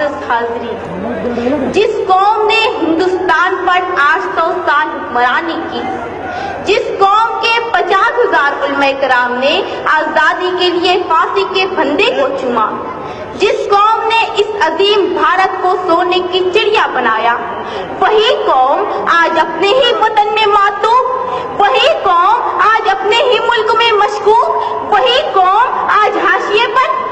मुआज़्ज़ज़ हाज़रीन, जिस कौम ने हिंदुस्तान पर 800 साल हुक्मरानी की, जिस कौम के 50,000 उलमा कराम ने आज़ादी के लिए फांसी के फंदे को चूमा, जिस कौम ने इस अजीम भारत को सोने की चिड़िया बनाया, वही कौम आज अपने ही वतन में मातूम, वही कौम आज अपने ही मुल्क में मशकूक, वही कौम आज हाशिए पर।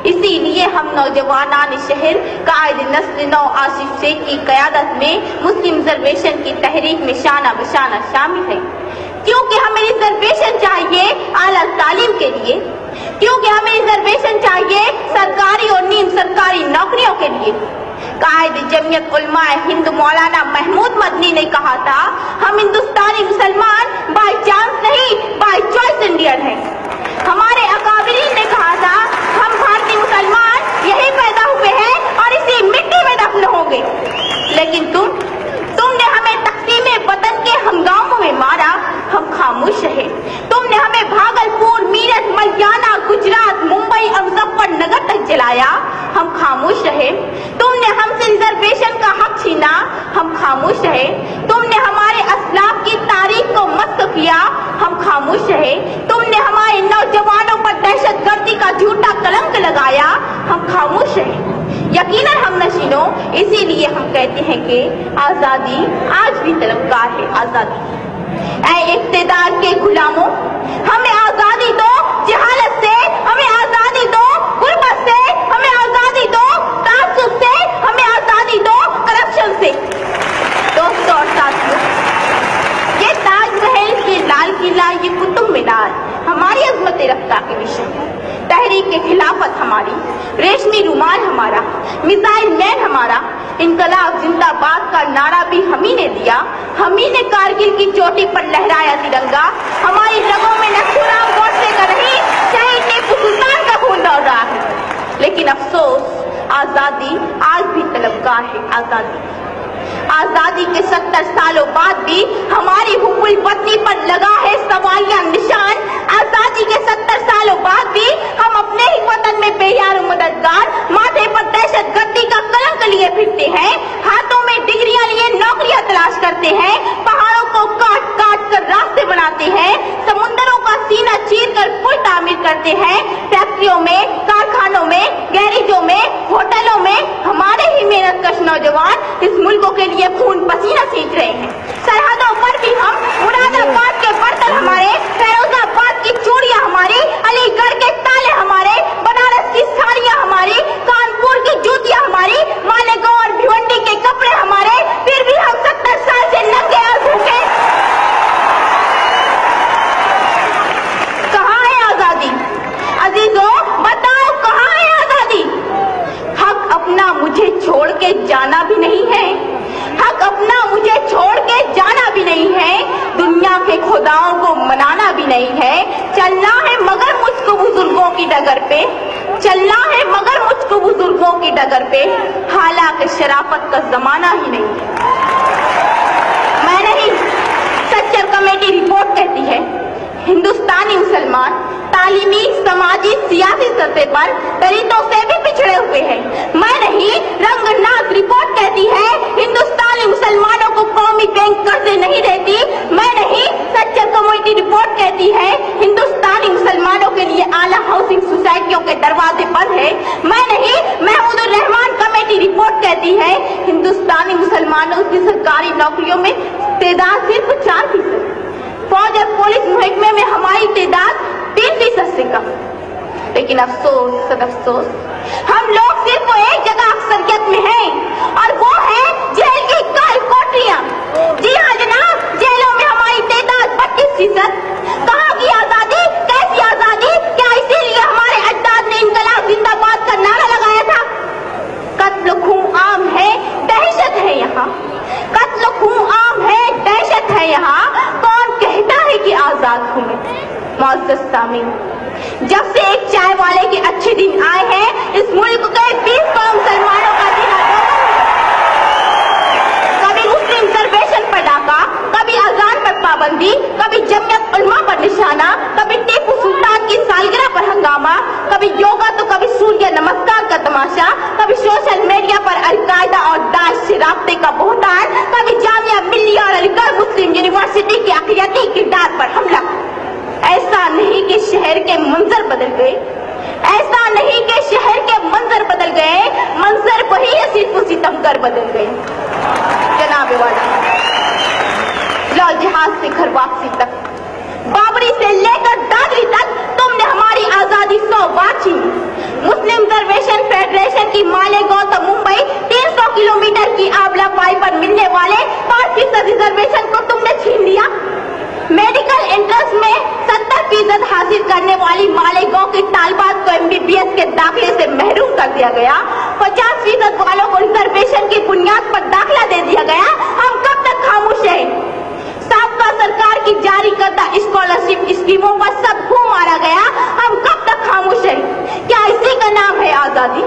इसीलिए हम नौजवानान शहर कायद नस्ल नौ आसिफ शेख की क़यादत में मुस्लिम रिजर्वेशन की तहरीक में शाना बशाना शामिल है, क्योंकि हमें रिजर्वेशन चाहिए आला तालीम के लिए, क्योंकि हमें रिजर्वेशन चाहिए सरकारी और नीम सरकारी नौकरियों के लिए। कायद जमीयत उलमाए हिंद मौलाना महमूद मदनी ने कहा था, हम हिंदुस्तानी मुसलमान बाय चांस नहीं बाय चॉइस इंडियन हैं। हमारे अकाबिरीन ने कहा था, हम भारतीय मुसलमान यही पैदा हुए हैं और इसी मिट्टी में दफन होंगे। लेकिन तुमने हमें तक़सीम वतन के हंगामों में मारा, हम खामोश रहे। तुमने हमें भागलपुर, मीरठ, मलियाना, गुजरात, मुंबई और मुजफ्फरनगर तक जलाया, हम खामोश रहे। तुमने हमसे रिजर्वेशन का हक छीना, हम खामोश रहे। तुमने हमारे असलाफ की तारीख को मस्क किया, हम खामोश रहे। तुमने हमारे नौजवानों पर दहशतगर्दी का झूठा कलंक लगाया, हम खामोश रहे। यकीनन हम नशीनों, इसीलिए हम कहते हैं कि आजादी आज भी तलबगार है। आजादी ऐ इक़्तिदार के गुलामों, हमें आजादी दो जहालत से, हमें आजादी दो गुर्बत से, हमें आजादी दो तासुब से, हमें आजादी दो करप्शन से। दोस्तों और साथियों, ये ताजमहल, ये लाल किला, ये कुतुब मीनार हमारी अज़मत रफ्ता के निशान है। तहरीक के खिलाफत हमारी, रेशमी रुमाल हमारा, मिसाइल मैन हमारा, इनकलाब जिंदाबाद का नारा भी हम ही ने दिया, हम ही ने कारगिल की चोटी पर लहराया तिरंगा। हमारी रगों में नथुराम गोडसे का नहीं, शहीद टीपू सुल्तान का खून दौड़ रहा है। लेकिन अफसोस, आजादी आज भी तलबगार है। आजादी के 70 सालों बाद भी हमारी हुब्बुल वतनी पर लगा है सवालिया निशान। आजादी के 70 सालों बाद भी हम अपने ही वतन में बेयार मददगार, माथे पर दहशतगर्दी का कलंक लिए फिरते हैं, हाथों में डिग्रियां लिए नौकरियां तलाश करते हैं, पहाड़ों को काट काट कर रास्ते बनाते हैं, समुद्रों का सीना चीर कर पुल तामीर करते हैं, फैक्ट्रियों में, कारखानों में, गैरेजों में, होटलों में हमारे ही मेहनतकश नौजवान इस मुल्क के लिए खून पसीना सींच रहे हैं। सरहदों पर भी हम, मुरादाबाद के बर्तन हमारे, फैरोजाबाद की चूड़ियां हमारी, अलीगढ़ के ताले हमारे, बनारस की साड़ियां हमारी, कानपुर की जूतियां हमारी, मालेगांव और भिवंडी के कपड़े हमारे, फिर भी हम 70 साल से नंगे और भूखे। कहाँ है आजादी? अजीजों बताओ, कहाँ है आजादी? हक अपना मुझे छोड़ के जाना भी नहीं है, हक अपना मुझे छोड़ के जाना भी नहीं है, दुनिया के खुदाओं को मनाना भी नहीं है। चलना है मगर मुझको बुजुर्गों की डगर पे, चलना है मगर मुझको बुजुर्गों की डगर पे, हालांकि शराफत का जमाना ही नहीं है। मैं नहीं, सच्चर कमेटी रिपोर्ट कहती है, हिंदुस्तानी मुसलमान तालीमी, समाजी, सियासी सतह पर दलितों से भी पिछड़े हुए हैं। मैं नहीं, रंगनाथ रिपोर्ट कहती है, हिंदुस्तानी मुसलमानों को कौमी बैंक कर्जे नहीं देती। मैं नहीं, सच्चर कमेटी रिपोर्ट कहती है, हिंदुस्तानी मुसलमानों के लिए आला हाउसिंग सोसाइटियों के दरवाजे बंद है। मैं नहीं, महमूदुर रहमान कमेटी रिपोर्ट कहती है, हिंदुस्तानी मुसलमानों की सरकारी नौकरियों में तादाद सिर्फ 4%, फौज और पुलिस महकमे में हमारी तादाद 3% से कम। लेकिन अफसोस, सदअफसोस, हम लोग सिर्फ एक जगह अक्सरियत में हैं और वो है जेल की काल कोठरियां। जी हाँ जनाब, जेलों में हमारी तादाद 32%। कहाँ की आजादी? कैसी आजादी? क्या इसीलिए हमारे अजदाद ने इनकलाब जिंदाबाद का नारा लगाया था? कत्ल खून आम है, दहशत है यहाँ, कत्ल खून आम है, दहशत है यहाँ। कौन कहता है कि आजाद हूँ मैं? मुअज़्ज़ज़ सामीन, जब से एक चाय वाले के अच्छे दिन आए हैं, इस मुल्क के 20 करोड़ मुसलमानों का दिन कभी मुस्लिम रिजर्वेशन पर डाका, कभी अजान पर पाबंदी, कभी जमीयत उलमा पर निशाना, कभी टीपू सुल्तान की सालगिरह पर हंगामा, कभी योगा तो कभी सूर्य नमस्कार का तमाशा, कभी सोशल मीडिया पर कर बदल गए। जनाब वाला, लाल जहाज से घर वापसी तक, बाबरी से लेकर दादरी तक तुमने हमारी आजादी 100 बार छीनी। मुस्लिम रिजर्वेशन फेडरेशन की मालेगांव से मुंबई 300 किलोमीटर की आबला पाई पर मिलने वाले 5% रिजर्वेशन को तुमने छीन लिया। मेडिकल एंट्रेंस में 70% हासिल करने वाली मालेगांव की तालबात को MBBS के दाखिले से महरूम कर दिया गया। 50% वालों को रिजर्वेशन की बुनियाद पर दाखिला दे दिया गया। हम कब तक खामोश हैं? साबका सरकार की जारी करदा स्कॉलरशिप स्कीमों पर सबको मारा गया। हम कब तक खामोश हैं? क्या इसी का नाम है आजादी?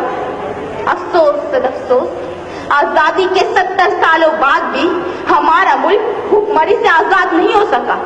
अफसोस सदअफसोस, आजादी के 70 सालों बाद भी हमारा मुल्क भूखमरी से आजाद नहीं हो सका।